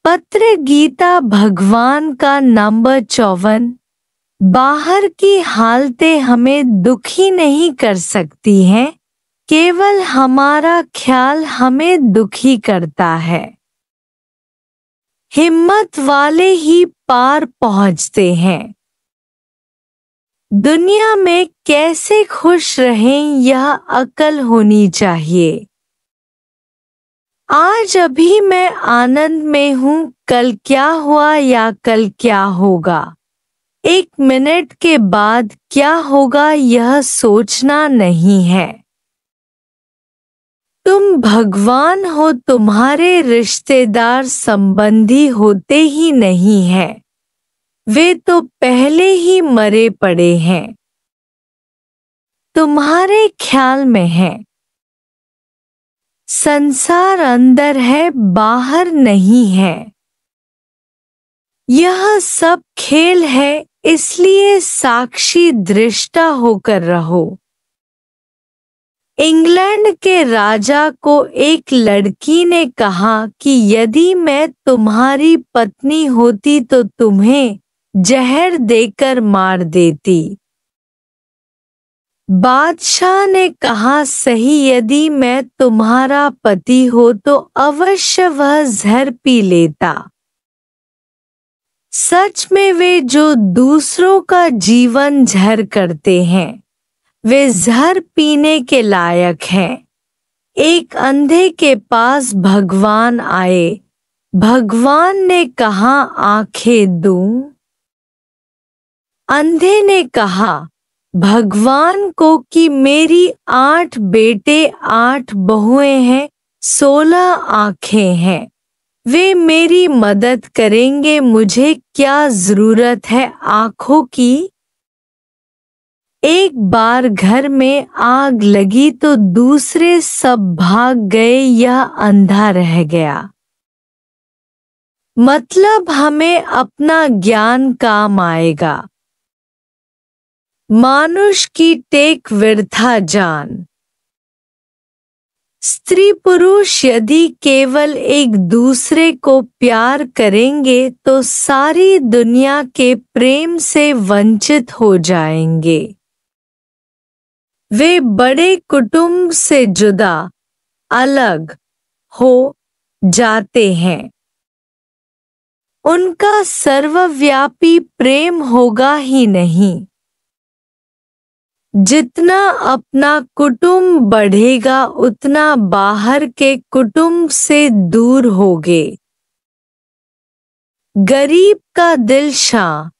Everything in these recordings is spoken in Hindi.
पत्र गीता भगवान का नंबर 54। बाहर की हालतें हमें दुखी नहीं कर सकती हैं, केवल हमारा ख्याल हमें दुखी करता है। हिम्मत वाले ही पार पहुंचते हैं। दुनिया में कैसे खुश रहें यह अक्ल होनी चाहिए। आज अभी मैं आनंद में हूँ, कल क्या हुआ या कल क्या होगा, 1 मिनट के बाद क्या होगा यह सोचना नहीं है। तुम भगवान हो, तुम्हारे रिश्तेदार संबंधी होते ही नहीं हैं, वे तो पहले ही मरे पड़े हैं। तुम्हारे ख्याल में है। संसार अंदर है, बाहर नहीं है। यह सब खेल है, इसलिए साक्षी दृष्टा होकर रहो। इंग्लैंड के राजा को एक लड़की ने कहा कि यदि मैं तुम्हारी पत्नी होती तो तुम्हें जहर देकर मार देती। बादशाह ने कहा, सही, यदि मैं तुम्हारा पति हो तो अवश्य वह जहर पी लेता। सच में वे जो दूसरों का जीवन जहर करते हैं, वे जहर पीने के लायक हैं। एक अंधे के पास भगवान आए। भगवान ने कहा, आंखें दूं? अंधे ने कहा भगवान को कि मेरी 8 बेटे 8 बहुएं हैं, 16 आंखें हैं, वे मेरी मदद करेंगे, मुझे क्या जरूरत है आंखों की। एक बार घर में आग लगी तो दूसरे सब भाग गए, यह अंधा रह गया। मतलब हमें अपना ज्ञान काम आएगा। मानुष की टेक वृथा जान। स्त्री पुरुष यदि केवल एक दूसरे को प्यार करेंगे तो सारी दुनिया के प्रेम से वंचित हो जाएंगे। वे बड़े कुटुंब से जुदा, अलग हो जाते हैं। उनका सर्वव्यापी प्रेम होगा ही नहीं। जितना अपना कुटुंब बढ़ेगा उतना बाहर के कुटुंब से दूर होगे। गरीब का दिल शाह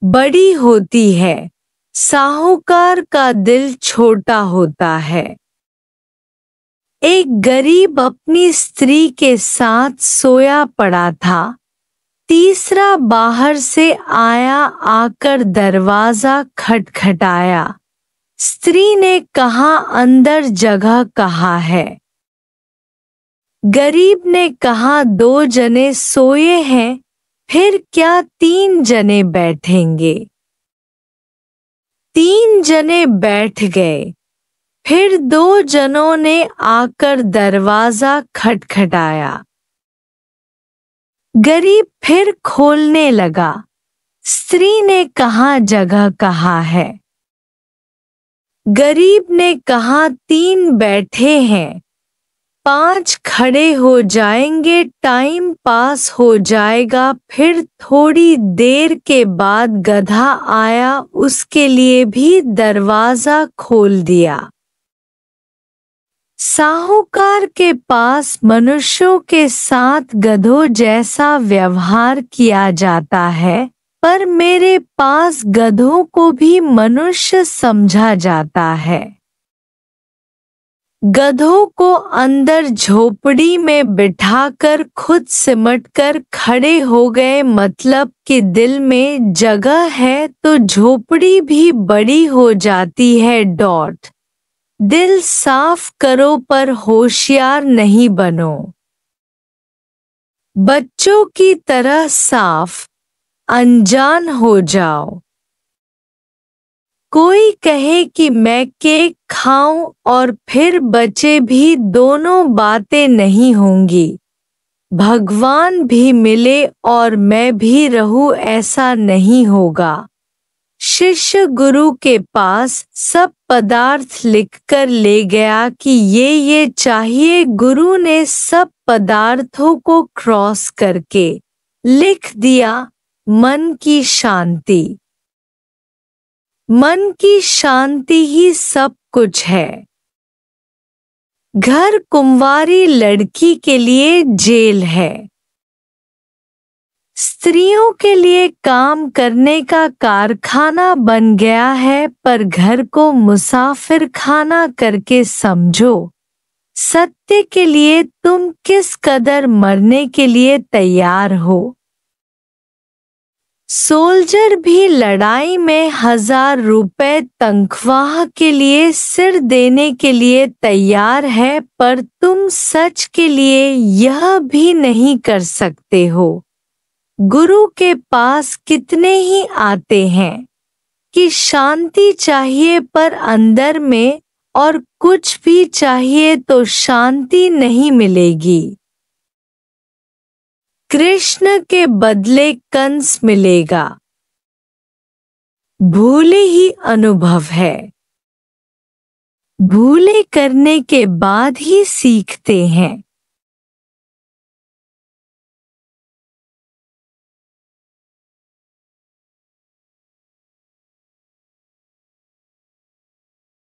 बड़ी होती है, साहूकार का दिल छोटा होता है। एक गरीब अपनी स्त्री के साथ सोया पड़ा था। तीसरा बाहर से आया, आकर दरवाजा खटखटाया। स्त्री ने कहा, अंदर जगह कहाँ है? गरीब ने कहा, 2 जने सोए हैं, फिर क्या 3 जने बैठेंगे? 3 जने बैठ गए। फिर 2 जनों ने आकर दरवाजा खटखटाया। गरीब फिर खोलने लगा। स्त्री ने कहा, जगह कहाँ है? गरीब ने कहा, 3 बैठे हैं, 5 खड़े हो जाएंगे, टाइम पास हो जाएगा। फिर थोड़ी देर के बाद गधा आया, उसके लिए भी दरवाजा खोल दिया। साहूकार के पास मनुष्यों के साथ गधों जैसा व्यवहार किया जाता है, पर मेरे पास गधों को भी मनुष्य समझा जाता है। गधों को अंदर झोपड़ी में बिठाकर खुद सिमटकर खड़े हो गए, मतलब कि दिल में जगह है तो झोपड़ी भी बड़ी हो जाती है। दिल साफ करो पर होशियार नहीं बनो। बच्चों की तरह साफ अनजान हो जाओ। कोई कहे कि मैं केक खाऊं और फिर बचे भी, दोनों बातें नहीं होंगी। भगवान भी मिले और मैं भी रहूं ऐसा नहीं होगा। शिष्य गुरु के पास सब पदार्थ लिखकर ले गया कि ये चाहिए। गुरु ने सब पदार्थों को क्रॉस करके लिख दिया, मन की शांति। मन की शांति ही सब कुछ है। घर कुंवारी लड़की के लिए जेल है। स्त्रियों के लिए काम करने का कारखाना बन गया है, पर घर को मुसाफिर खाना करके समझो। सत्य के लिए तुम किस कदर मरने के लिए तैयार हो। सोल्जर भी लड़ाई में 1000 रुपए तनख्वाह के लिए सिर देने के लिए तैयार है, पर तुम सच के लिए यह भी नहीं कर सकते हो। गुरु के पास कितने ही आते हैं कि शांति चाहिए, पर अंदर में और कुछ भी चाहिए तो शांति नहीं मिलेगी। कृष्ण के बदले कंस मिलेगा। भूले ही अनुभव है। भूले करने के बाद ही सीखते हैं।